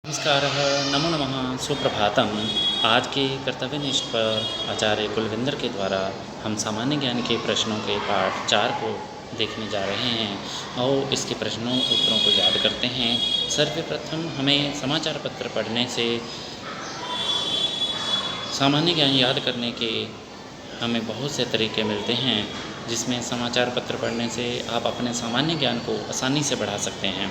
नमस्कारः, नमो नमः, सुप्रभातम। आज के कर्तव्यनिष्ठ पर आचार्य कुलविंदर के द्वारा हम सामान्य ज्ञान के प्रश्नों के पाठ 4 को देखने जा रहे हैं और इसके प्रश्नों उत्तरों को याद करते हैं। सर्वप्रथम हमें समाचार पत्र पढ़ने से सामान्य ज्ञान याद करने के हमें बहुत से तरीके मिलते हैं, जिसमें समाचार पत्र पढ़ने से आप अपने सामान्य ज्ञान को आसानी से बढ़ा सकते हैं।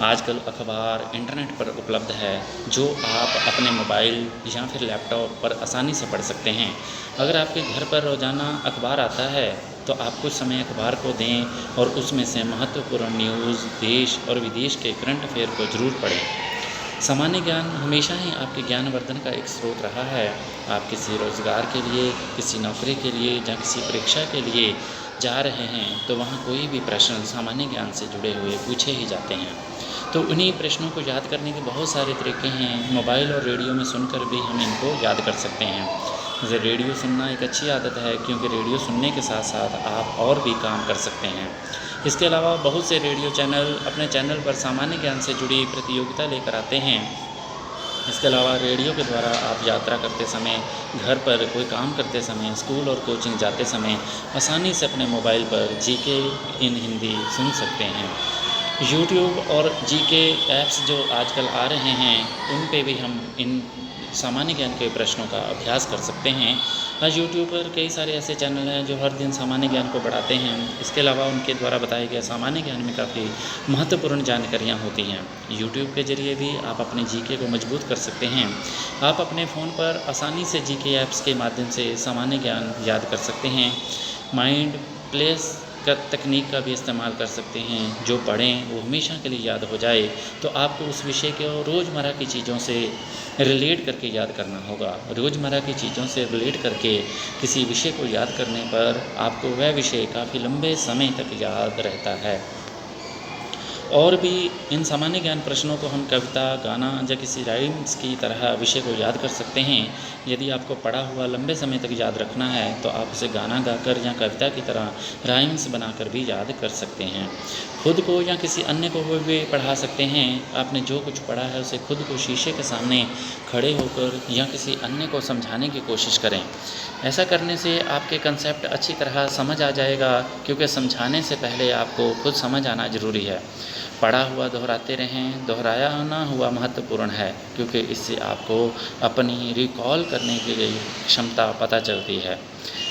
आजकल अखबार इंटरनेट पर उपलब्ध है, जो आप अपने मोबाइल या फिर लैपटॉप पर आसानी से पढ़ सकते हैं। अगर आपके घर पर रोज़ाना अखबार आता है तो आप कुछ समय अखबार को दें और उसमें से महत्वपूर्ण न्यूज़, देश और विदेश के करंट अफेयर को ज़रूर पढ़ें। सामान्य ज्ञान हमेशा ही आपके ज्ञानवर्धन का एक स्रोत रहा है। आप किसी रोज़गार के लिए, किसी नौकरी के लिए या किसी परीक्षा के लिए जा रहे हैं तो वहाँ कोई भी प्रश्न सामान्य ज्ञान से जुड़े हुए पूछे ही जाते हैं। तो उन्हीं प्रश्नों को याद करने के बहुत सारे तरीके हैं। मोबाइल और रेडियो में सुनकर भी हम इनको याद कर सकते हैं। जैसे रेडियो सुनना एक अच्छी आदत है, क्योंकि रेडियो सुनने के साथ साथ आप और भी काम कर सकते हैं। इसके अलावा बहुत से रेडियो चैनल अपने चैनल पर सामान्य ज्ञान से जुड़ी प्रतियोगिता लेकर आते हैं। इसके अलावा रेडियो के द्वारा आप यात्रा करते समय, घर पर कोई काम करते समय, स्कूल और कोचिंग जाते समय आसानी से अपने मोबाइल पर जीके इन हिंदी सुन सकते हैं। यूट्यूब और जीके ऐप्स जो आजकल आ रहे हैं, उन पे भी हम इन सामान्य ज्ञान के प्रश्नों का अभ्यास कर सकते हैं। आज यूट्यूब पर कई सारे ऐसे चैनल हैं जो हर दिन सामान्य ज्ञान को बढ़ाते हैं। इसके अलावा उनके द्वारा बताए गए सामान्य ज्ञान में काफ़ी महत्वपूर्ण जानकारियाँ होती हैं। यूट्यूब के जरिए भी आप अपने जीके को मजबूत कर सकते हैं। आप अपने फ़ोन पर आसानी से जीके ऐप्स के माध्यम से सामान्य ज्ञान याद कर सकते हैं। माइंड प्लेस का तकनीक का भी इस्तेमाल कर सकते हैं। जो पढ़ें वो हमेशा के लिए याद हो जाए, तो आपको उस विषय को रोज़मर्रा की चीज़ों से रिलेट करके याद करना होगा। रोज़मर्रा की चीज़ों से रिलेट करके किसी विषय को याद करने पर आपको वह विषय काफ़ी लंबे समय तक याद रहता है। और भी इन सामान्य ज्ञान प्रश्नों को हम कविता, गाना या किसी राइम्स की तरह विषय को याद कर सकते हैं। यदि आपको पढ़ा हुआ लंबे समय तक याद रखना है तो आप उसे गाना गाकर या कविता की तरह राइम्स बनाकर भी याद कर सकते हैं। खुद को या किसी अन्य को भी पढ़ा सकते हैं। आपने जो कुछ पढ़ा है उसे खुद को शीशे के सामने खड़े होकर या किसी अन्य को समझाने की कोशिश करें। ऐसा करने से आपके कंसेप्ट अच्छी तरह समझ आ जाएगा, क्योंकि समझाने से पहले आपको खुद समझ आना ज़रूरी है। पढ़ा हुआ दोहराते रहें, दोहराया ना हुआ महत्वपूर्ण है, क्योंकि इससे आपको अपनी रिकॉल करने की क्षमता पता चलती है।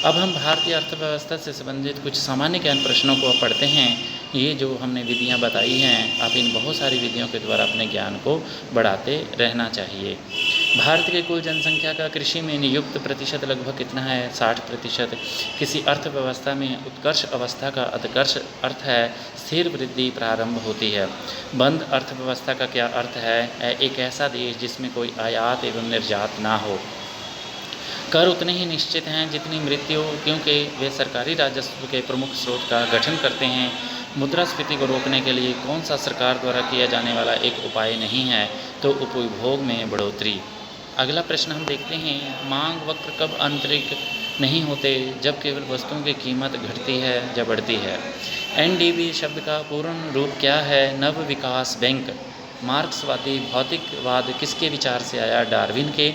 अब हम भारतीय अर्थव्यवस्था से संबंधित कुछ सामान्य ज्ञान प्रश्नों को पढ़ते हैं। ये जो हमने विधियाँ बताई हैं, आप इन बहुत सारी विधियों के द्वारा अपने ज्ञान को बढ़ाते रहना चाहिए। भारत के कुल जनसंख्या का कृषि में नियुक्त प्रतिशत लगभग कितना है? 60%। किसी अर्थव्यवस्था में उत्कर्ष अवस्था का उत्कर्ष अर्थ है स्थिर वृद्धि प्रारंभ होती है। बंद अर्थव्यवस्था का क्या अर्थ है? एक ऐसा देश जिसमें कोई आयात एवं निर्यात ना हो। कर उतने ही निश्चित हैं जितनी मृत्यु, क्योंकि वे सरकारी राजस्व के प्रमुख स्रोत का गठन करते हैं। मुद्रास्फीति को रोकने के लिए कौन सा सरकार द्वारा किया जाने वाला एक उपाय नहीं है? तो उपभोग में बढ़ोतरी। अगला प्रश्न हम देखते हैं, मांग वक्र कब आंतरिक नहीं होते? जब केवल वस्तुओं की कीमत घटती है या बढ़ती है। एनडीबी शब्द का पूर्ण रूप क्या है? नव विकास बैंक। मार्क्सवादी भौतिकवाद किसके विचार से आया? डार्विन के।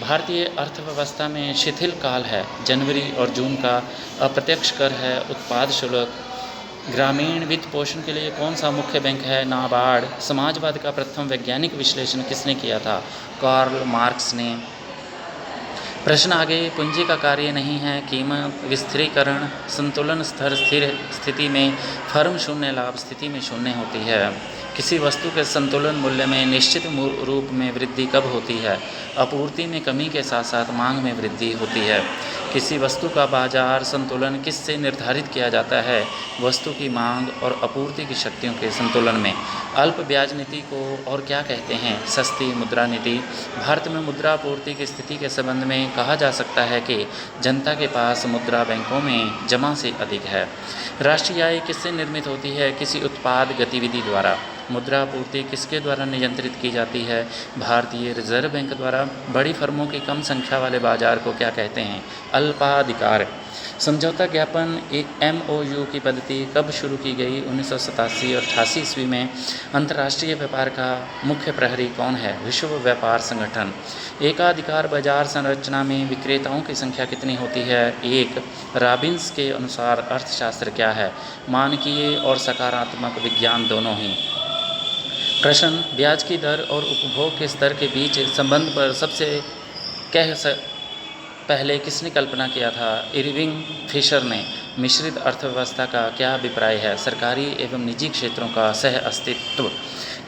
भारतीय अर्थव्यवस्था में शिथिल काल है। जनवरी और जून का अप्रत्यक्ष कर है। उत्पाद शुल्क। ग्रामीण वित्त पोषण के लिए कौन सा मुख्य बैंक है? नाबार्ड। समाजवाद का प्रथम वैज्ञानिक विश्लेषण किसने किया था? कार्ल मार्क्स ने। प्रश्न आगे, पूंजी का कार्य नहीं है कीमत विस्थिरीकरण। संतुलन स्तर स्थिर स्थिति में फर्म शून्य लाभ स्थिति में शून्य होती है। किसी वस्तु के संतुलन मूल्य में निश्चित रूप में वृद्धि कब होती है? आपूर्ति में कमी के साथ साथ मांग में वृद्धि होती है। किसी वस्तु का बाजार संतुलन किससे निर्धारित किया जाता है? वस्तु की मांग और आपूर्ति की शक्तियों के संतुलन में। अल्प ब्याज नीति को और क्या कहते हैं? सस्ती मुद्रा नीति। भारत में मुद्रा आपूर्ति की स्थिति के संबंध में कहा जा सकता है कि जनता के पास मुद्रा बैंकों में जमा से अधिक है। राष्ट्रीय आय किससे निर्मित होती है? किसी उत्पाद गतिविधि द्वारा। मुद्रा आपूर्ति किसके द्वारा नियंत्रित की जाती है? भारतीय रिजर्व बैंक द्वारा। बड़ी फर्मों की कम संख्या वाले बाजार को क्या कहते हैं? अल्पाधिकार। समझौता ज्ञापन एक MOU की पद्धति कब शुरू की गई? 1987 और 88 ईस्वी में। अंतर्राष्ट्रीय व्यापार का मुख्य प्रहरी कौन है? विश्व व्यापार संगठन। एकाधिकार बाजार संरचना में विक्रेताओं की संख्या कितनी होती है? एक। रॉबिन्स के अनुसार अर्थशास्त्र क्या है? मानकीय और सकारात्मक विज्ञान दोनों ही। प्रश्न, ब्याज की दर और उपभोग के स्तर के बीच संबंध पर सबसे पहले किसने कल्पना किया था? इरविंग फिशर ने। मिश्रित अर्थव्यवस्था का क्या अभिप्राय है? सरकारी एवं निजी क्षेत्रों का सह अस्तित्व।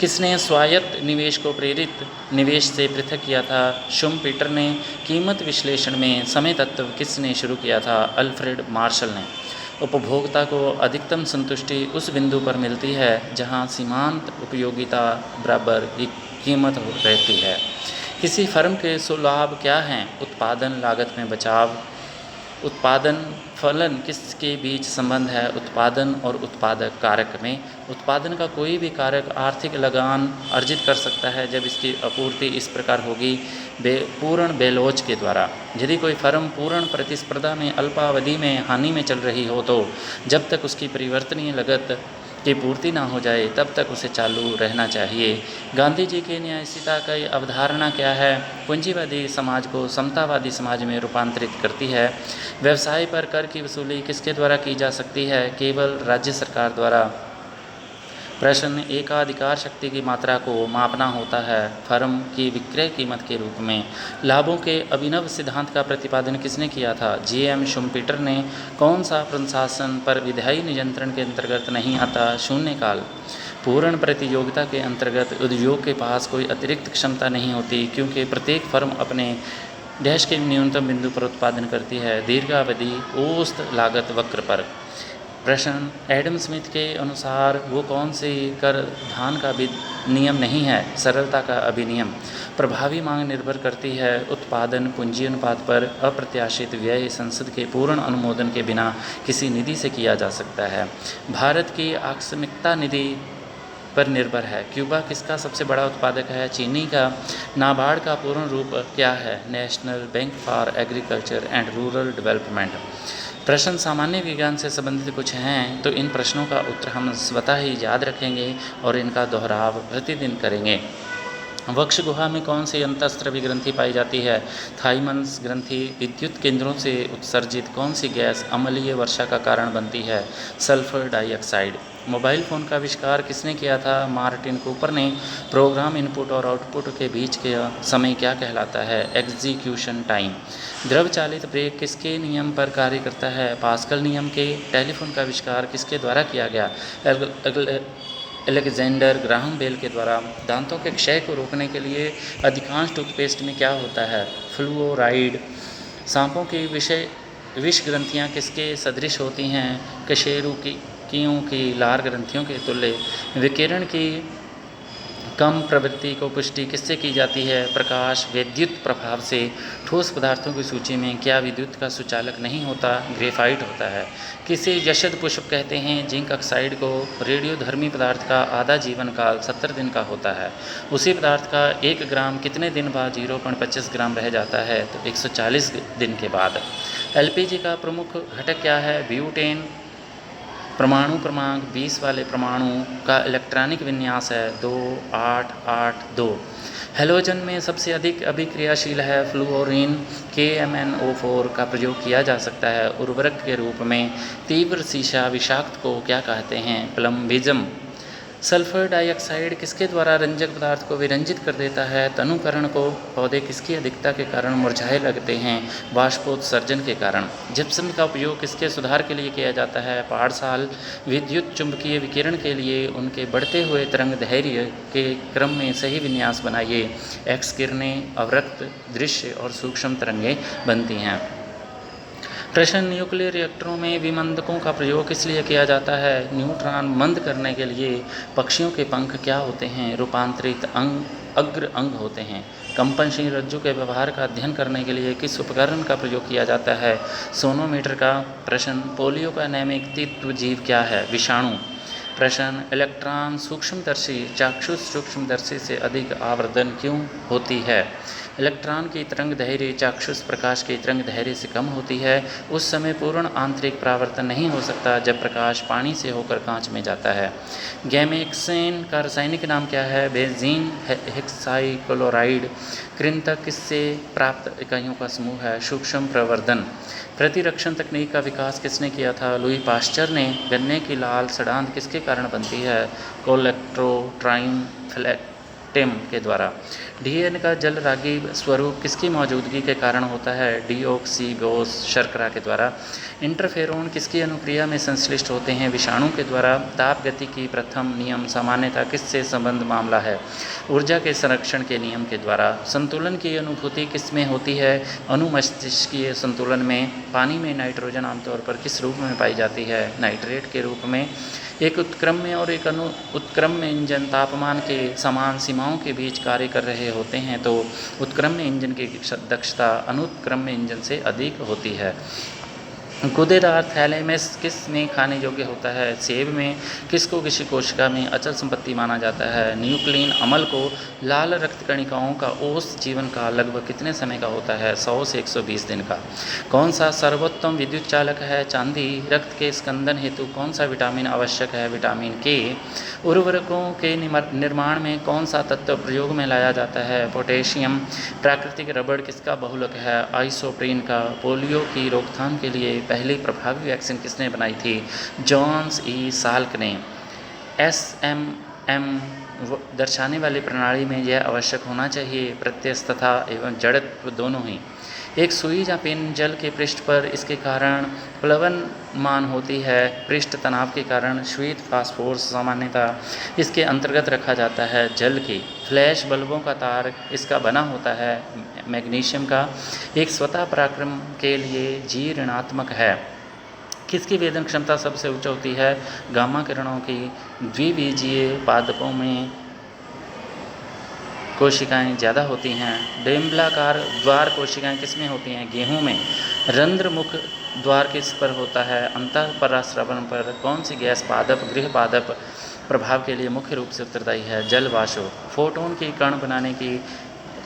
किसने स्वायत्त निवेश को प्रेरित निवेश से पृथक किया था? शुम्पीटर ने। कीमत विश्लेषण में समय तत्व किसने शुरू किया था? अल्फ्रेड मार्शल ने। उपभोक्ता को अधिकतम संतुष्टि उस बिंदु पर मिलती है जहां सीमांत उपयोगिता बराबर कीमत रहती है। किसी फर्म के सुलाभ क्या हैं? उत्पादन लागत में बचाव। उत्पादन फलन किसके बीच संबंध है? उत्पादन और उत्पादक कारक में। उत्पादन का कोई भी कारक आर्थिक लगान अर्जित कर सकता है जब इसकी आपूर्ति इस प्रकार होगी पूर्ण बेलोच के द्वारा। यदि कोई फर्म पूर्ण प्रतिस्पर्धा में अल्पावधि में हानि में चल रही हो तो जब तक उसकी परिवर्तनीय लागत की पूर्ति ना हो जाए तब तक उसे चालू रहना चाहिए। गांधी जी की न्यायशीलता की अवधारणा क्या है? पूंजीवादी समाज को समतावादी समाज में रूपांतरित करती है। व्यवसाय पर कर की वसूली किसके द्वारा की जा सकती है? केवल राज्य सरकार द्वारा। प्रश्न, एकाधिकार शक्ति की मात्रा को मापना होता है फर्म की विक्रय कीमत के रूप में। लाभों के अभिनव सिद्धांत का प्रतिपादन किसने किया था? J.M. शुम्पीटर ने। कौन सा प्रशासन पर विधायी नियंत्रण के अंतर्गत नहीं आता? शून्यकाल। पूर्ण प्रतियोगिता के अंतर्गत उद्योग के पास कोई अतिरिक्त क्षमता नहीं होती क्योंकि प्रत्येक फर्म अपने डैश के न्यूनतम बिंदु पर उत्पादन करती है। दीर्घावधि औसत लागत वक्र पर। प्रश्न, एडम स्मिथ के अनुसार वो कौन सी कर धान का नियम नहीं है? सरलता का अभिनियम। प्रभावी मांग निर्भर करती है उत्पादन पूंजी अनुपात पर। अप्रत्याशित व्यय संसद के पूर्ण अनुमोदन के बिना किसी निधि से किया जा सकता है। भारत की आकस्मिकता निधि पर निर्भर है। क्यूबा किसका सबसे बड़ा उत्पादक है? चीनी का। नाबार्ड का पूर्ण रूप क्या है? National bank for agriculture and rural development. प्रश्न सामान्य विज्ञान से संबंधित कुछ हैं तो इन प्रश्नों का उत्तर हम स्वतः ही याद रखेंगे और इनका दोहराव प्रतिदिन करेंगे। वक्ष गुहा में कौन सी अंतःस्रावी ग्रंथि पाई जाती है? थाइमस ग्रंथि। विद्युत केंद्रों से उत्सर्जित कौन सी गैस अम्लीय वर्षा का कारण बनती है? Sulphur dioxide. मोबाइल फ़ोन का आविष्कार किसने किया था? मार्टिन कूपर ने। प्रोग्राम इनपुट और आउटपुट के बीच के समय क्या कहलाता है? Execution time. द्रव चालित ब्रेक किसके नियम पर कार्य करता है? पास्कल नियम के। टेलीफोन का आविष्कार किसके द्वारा किया गया? अलेक्जेंडर ग्राहम बेल के द्वारा। दांतों के क्षय को रोकने के लिए अधिकांश टूथपेस्ट में क्या होता है? फ्लूओराइड। सांपों की विष ग्रंथियाँ किसके सदृश होती हैं? कशेरुकियों की लार ग्रंथियों के तुल्य। विकिरण की कम प्रवृत्ति को पुष्टि किससे की जाती है? प्रकाश विद्युत प्रभाव से। ठोस पदार्थों की सूची में क्या विद्युत का सुचालक नहीं होता? ग्रेफाइट होता है। किसे यशद पुष्प कहते हैं? जिंक ऑक्साइड को। रेडियोधर्मी पदार्थ का आधा जीवन काल 70 दिन का होता है। उसी पदार्थ का 1 ग्राम कितने दिन बाद 0.25 ग्राम रह जाता है? तो 140 दिन के बाद। LPG का प्रमुख घटक क्या है? ब्यूटेन। परमाणु क्रमांक 20 वाले परमाणु का इलेक्ट्रॉनिक विन्यास है 2882। हैलोजन में सबसे अधिक अभिक्रियाशील है फ्लूओरीन। KMnO4 का प्रयोग किया जा सकता है उर्वरक के रूप में। तीव्र शीशा विषाक्त को क्या कहते हैं? प्लम्बिज्म। सल्फर डाइऑक्साइड किसके द्वारा रंजक पदार्थ को विरंजित कर देता है? तनुकरण को। पौधे किसकी अधिकता के कारण मुरझाए लगते हैं? वाष्पोत्सर्जन के कारण। जिप्सम का उपयोग किसके सुधार के लिए किया जाता है? पाठशाल। विद्युत चुंबकीय विकिरण के लिए उनके बढ़ते हुए तरंग धैर्य के क्रम में सही विन्यास बनाइए। एक्स किरणें अवरक्त दृश्य और सूक्ष्म तरंगें बनती हैं। प्रश्न, न्यूक्लियर रिएक्टरों में विमंदकों का प्रयोग किस लिए किया जाता है? न्यूट्रॉन मंद करने के लिए। पक्षियों के पंख क्या होते हैं? रूपांतरित अग्र अंग होते हैं। कंपनशील रज्जु के व्यवहार का अध्ययन करने के लिए किस उपकरण का प्रयोग किया जाता है? सोनोमीटर का। प्रश्न, पोलियो का नैमित्तिक जीव क्या है? विषाणु। प्रश्न, इलेक्ट्रॉन सूक्ष्मदर्शी चाक्षुष सूक्ष्मदर्शी से अधिक आवर्धन क्यों होती है? इलेक्ट्रॉन की तरंग दैर्घ्य चाक्षुष प्रकाश की तरंग दैर्घ्य से कम होती है। उस समय पूर्ण आंतरिक परावर्तन नहीं हो सकता जब प्रकाश पानी से होकर कांच में जाता है। गैमेक्सेन का रासायनिक नाम क्या है? बेंजीन हेक्साइक्लोराइड। कृंतक किससे प्राप्त इकाइयों का समूह है? सूक्ष्म प्रवर्धन। प्रतिरक्षण तकनीक का विकास किसने किया था? लुई पास्चर ने। गन्ने की लाल सड़ांध किसके कारण बनती है? कोलेक्ट्रोट्राइन फ्लैटेम के द्वारा। डीएनए का जलरागी स्वरूप किसकी मौजूदगी के कारण होता है? डीऑक्सीबोस शर्करा के द्वारा। इंटरफेरोन किसकी अनुक्रिया में संश्लिष्ट होते हैं? विषाणु के द्वारा। ताप गति की प्रथम नियम सामान्यतः किससे संबंध मामला है? ऊर्जा के संरक्षण के नियम के द्वारा। संतुलन की अनुभूति किसमें होती है? अनुमस्तिष्कीय संतुलन में। पानी में नाइट्रोजन आमतौर पर किस रूप में पाई जाती है? नाइट्रेट के रूप में। एक उत्क्रम्य और एक उत्क्रम्य इंजन तापमान के समान सीमाओं के बीच कार्य कर रहे होते हैं तो उत्क्रम्य इंजन की दक्षता अनुत्क्रम्य इंजन से अधिक होती है। गूदेदार थैलेमस किस में खाने योग्य होता है? सेब में। किसको किसी कोशिका में अचल संपत्ति माना जाता है? न्यूक्लिन अम्ल को। लाल रक्त कणिकाओं का औसत जीवन काल लगभग कितने समय का होता है? 100 से 120 दिन का। कौन सा सर्वोत्तम विद्युत चालक है? चांदी। रक्त के स्कंदन हेतु कौन सा विटामिन आवश्यक है? विटामिन के। उर्वरकों के निर्माण में कौन सा तत्व प्रयोग में लाया जाता है? पोटेशियम। प्राकृतिक रबड़ किसका बहुलक है? आइसोप्रीन का। पोलियो की रोकथाम के लिए पहली प्रभावी वैक्सीन किसने बनाई थी? जॉन्स ई साल्क ने। SMM दर्शाने वाली प्रणाली में यह आवश्यक होना चाहिए प्रत्यस्तता एवं जड़त्व दोनों ही। एक सुई या पिन जल के पृष्ठ पर इसके कारण प्लवनमान होती है। पृष्ठ तनाव के कारण श्वेत फास्फोरस सामान्यतः इसके अंतर्गत रखा जाता है। जल की फ्लैश बल्बों का तार इसका बना होता है मैग्नीशियम का। एक स्वतः पराक्रम के लिए G ऋणात्मक है। किसकी वेदन क्षमता सबसे उच्च होती है? गामा किरणों की। द्विबीजीय पादपों में कोशिकाएं ज़्यादा होती हैं। डिम्बलाकार द्वार कोशिकाएं किसमें होती हैं? गेहूं में। रंध्रमुख द्वार किस पर होता है? अंतःपरास्रवण पर। कौन सी गैस पादप गृह पादप प्रभाव के लिए मुख्य रूप से उत्तरदायी है? जल वाष्प। फोटोन की कण बनाने की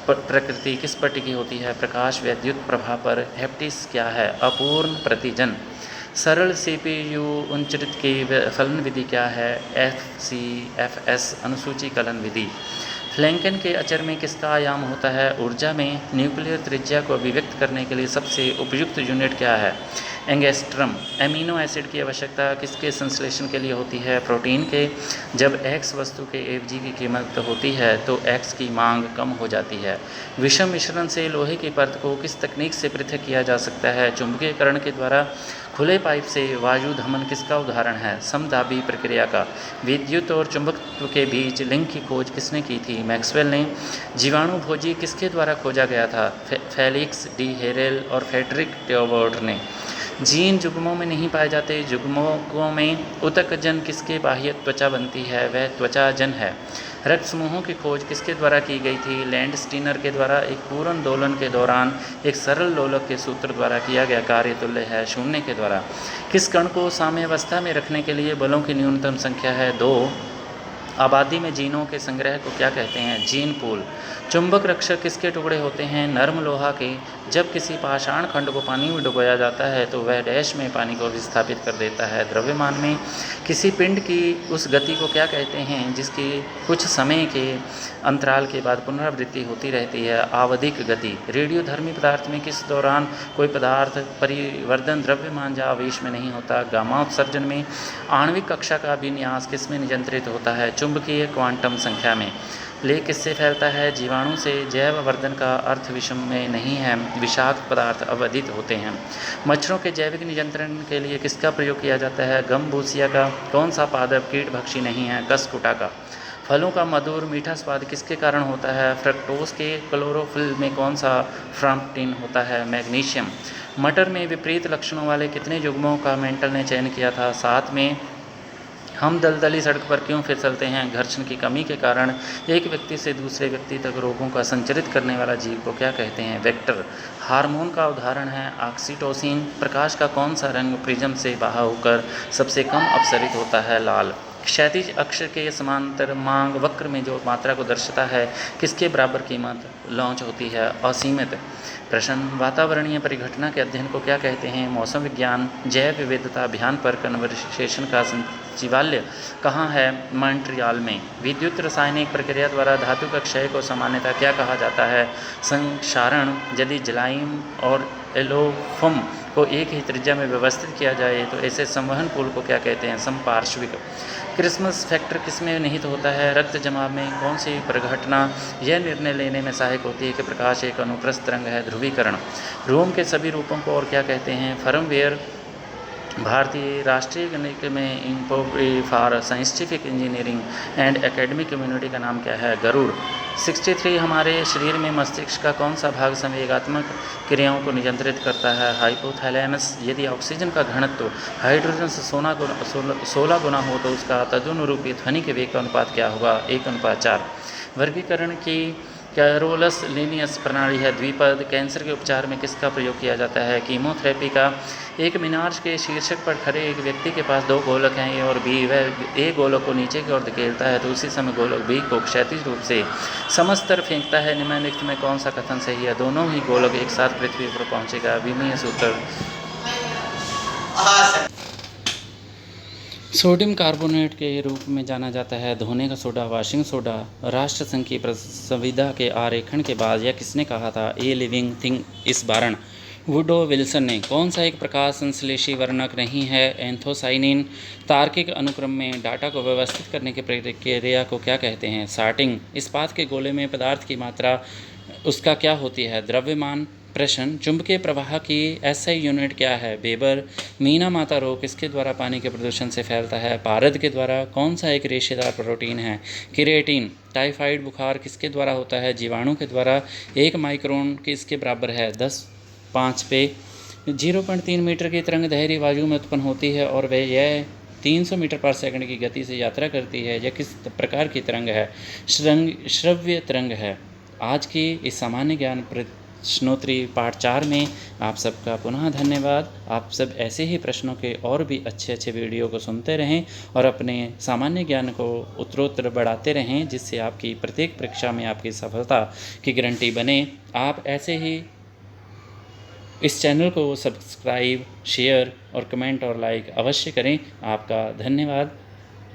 प्रकृति किस पर टिकी होती है? प्रकाश वैद्युत प्रभाव पर। हेप्टिस क्या है? अपूर्ण प्रतिजन। सरल CPU उच्चरित की फलन विधि क्या है? FCFS अनुसूची कलन विधि। फ्लैंकन के अचर में किसका आयाम होता है? ऊर्जा में। न्यूक्लियर त्रिज्या को अभिव्यक्त करने के लिए सबसे उपयुक्त यूनिट क्या है? एंगस्ट्रम। एमिनो एसिड की आवश्यकता किसके संश्लेषण के लिए होती है? प्रोटीन के। जब X वस्तु के FG की कीमत होती है तो X की मांग कम हो जाती है। विषम मिश्रण से लोहे की परत को किस तकनीक से पृथक किया जा सकता है? चुंबकीयकरण के द्वारा। खुले पाइप से वायु धमन किसका उदाहरण है? समदाबी प्रक्रिया का। विद्युत और चुंबकत्व के बीच लिंक की खोज किसने की थी? मैक्सवेल ने। जीवाणु भोजी किसके द्वारा खोजा गया था? फेलिक्स डी हेरेल और फ्रेडरिक टेओबोर्ट ने। जीन जुग्मों में नहीं पाए जाते। जुग्मों में ऊतकजन किसके बाह्य त्वचा बनती है? वह त्वचाजन है। रक्त समूहों की खोज किसके द्वारा की गई थी? लैंडस्टीनर के द्वारा। एक पूर्ण दोलन के दौरान एक सरल लोलक के सूत्र द्वारा किया गया कार्य तुल्य है शून्य के द्वारा। किस कण को साम्यावस्था में रखने के लिए बलों की न्यूनतम संख्या है? 2। आबादी में जीनों के संग्रह को क्या कहते हैं? Gene pool. चुंबक रक्षक किसके टुकड़े होते हैं? नर्म लोहा के। जब किसी पाषाण खंड को पानी में डुबोया जाता है तो वह डैश में पानी को विस्थापित कर देता है। द्रव्यमान में किसी पिंड की उस गति को क्या कहते हैं जिसकी कुछ समय के अंतराल के बाद पुनरावृत्ति होती रहती है? आवधिक गति। रेडियोधर्मी पदार्थ में किस दौरान कोई पदार्थ परिवर्तन द्रव्यमान या आवेश में नहीं होता? गामा उत्सर्जन में। आणविक कक्षा का विन्यास किसमें नियंत्रित होता है? चुंबकीय क्वांटम संख्या में। प्लेग किससे फैलता है? जीवाणु से। जैव वर्धन का अर्थ विषम में नहीं है। विषाक्त पदार्थ अवधित होते हैं। मच्छरों के जैविक नियंत्रण के लिए किसका प्रयोग किया जाता है? गमबूसिया का। कौन सा पादप कीटभक्षी नहीं है? कसकुटा का। फलों का मधुर मीठा स्वाद किसके कारण होता है? फ्रक्टोज के। क्लोरोफिल में कौन सा फ्रांपटिन होता है? मैग्नीशियम। मटर में विपरीत लक्षणों वाले कितने युग्मों का मेंटल ने चयन किया था? 7 में। हम दलदली सड़क पर क्यों फिसलते हैं? घर्षण की कमी के कारण। एक व्यक्ति से दूसरे व्यक्ति तक रोगों का संचरित करने वाला जीव को क्या कहते हैं? वेक्टर। हार्मोन का उदाहरण है ऑक्सीटोसिन। प्रकाश का कौन सा रंग प्रिज्म से बाहर होकर सबसे कम अपसरित होता है? लाल। क्षैतिज अक्ष के समांतर मांग वक्र में जो मात्रा को दर्शाता है, किसके बराबर कीमत लॉन्च होती है? असीमित। प्रश्न, वातावरणीय परिघटना के अध्ययन को क्या कहते हैं? मौसम विज्ञान। जैव विविधता अभियान पर कन्वर्सेशन का सचिवालय कहाँ है? मॉन्ट्रियल में। विद्युत रासायनिक प्रक्रिया द्वारा धातु का क्षय को सामान्यतः क्या कहा जाता है? संक्षारण। यदि जलाइम और एलोफोम को एक ही त्रिज्या में व्यवस्थित किया जाए तो ऐसे संवहन पुल को क्या कहते हैं? समपार्श्विक। क्रिसमस फैक्टर किसमें निहित होता है? रक्त जमाव में। कौन सी परिघटना यह निर्णय लेने में सहायक होती है कि प्रकाश एक अनुप्रस्थ तरंग है? ध्रुवीकरण। रोम के सभी रूपों को और क्या कहते हैं? फर्मवेयर। भारतीय राष्ट्रीय गणित में institute for scientific engineering and academic community का नाम क्या है? गरुड़। 63 हमारे शरीर में मस्तिष्क का कौन सा भाग संवेगात्मक क्रियाओं को नियंत्रित करता है? हाइपोथैलेमस। यदि ऑक्सीजन का घनत्व हाइड्रोजन से 16 गुना हो तो उसका तदनुरूपी ध्वनि के वेग का अनुपात क्या होगा? 1:4। वर्गीकरण की कैरोलस लीनियस प्रणाली है। द्विपद। कैंसर के उपचार में किसका प्रयोग किया जाता है? कीमोथेरेपी का। एक मीनार के शीर्षक पर खड़े एक व्यक्ति के पास 2 गोलक हैं, ए और बी। वह ए गोलक को नीचे की ओर धकेलता है तो उसी समय गोलक बी को क्षैतिज रूप से समस्तर फेंकता है। निम्नलिखित में कौन सा कथन सही है? दोनों ही गोलक एक साथ पृथ्वी पर पहुंचेगा। विमीय सूत्र। सोडियम कार्बोनेट के रूप में जाना जाता है। धोने का सोडा, वॉशिंग सोडा। राष्ट्रसंघ की संविदा के आरेखन के बाद यह किसने कहा था? ए लिविंग थिंग इस बारण। वुडो विल्सन ने। कौन सा एक प्रकाश संश्लेषी वर्णक नहीं है? एंथोसाइनिन। तार्किक अनुक्रम में डाटा को व्यवस्थित करने की प्रक्रिया को क्या कहते हैं? सॉर्टिंग। इस्पात के गोले में पदार्थ की मात्रा उसका क्या होती है? द्रव्यमान। प्रश्न, चुंबकीय प्रवाह की एसआई यूनिट क्या है? वेबर। मीना माता रोग किसके द्वारा पानी के प्रदूषण से फैलता है? पारद के द्वारा। कौन सा एक रेशेदार प्रोटीन है? केरेटिन। टाइफाइड बुखार किसके द्वारा होता है? जीवाणु के द्वारा। 1 माइक्रोन किसके बराबर है? 10/5 पे। 0.3 मीटर की तरंग दैर्घ्य वायु में उत्पन्न होती है और वह यह 300 मीटर पर सेकंड की गति से यात्रा करती है। यह किस प्रकार की तरंग है? श्रव्य तरंग है। आज की इस सामान्य ज्ञान प्रश्नोत्तरी पार्ट 4 में आप सबका पुनः धन्यवाद। आप सब ऐसे ही प्रश्नों के और भी अच्छे वीडियो को सुनते रहें और अपने सामान्य ज्ञान को उत्तरोत्तर बढ़ाते रहें, जिससे आपकी प्रत्येक परीक्षा में आपकी सफलता की गारंटी बने। आप ऐसे ही इस चैनल को सब्सक्राइब, शेयर और कमेंट और लाइक अवश्य करें। आपका धन्यवाद।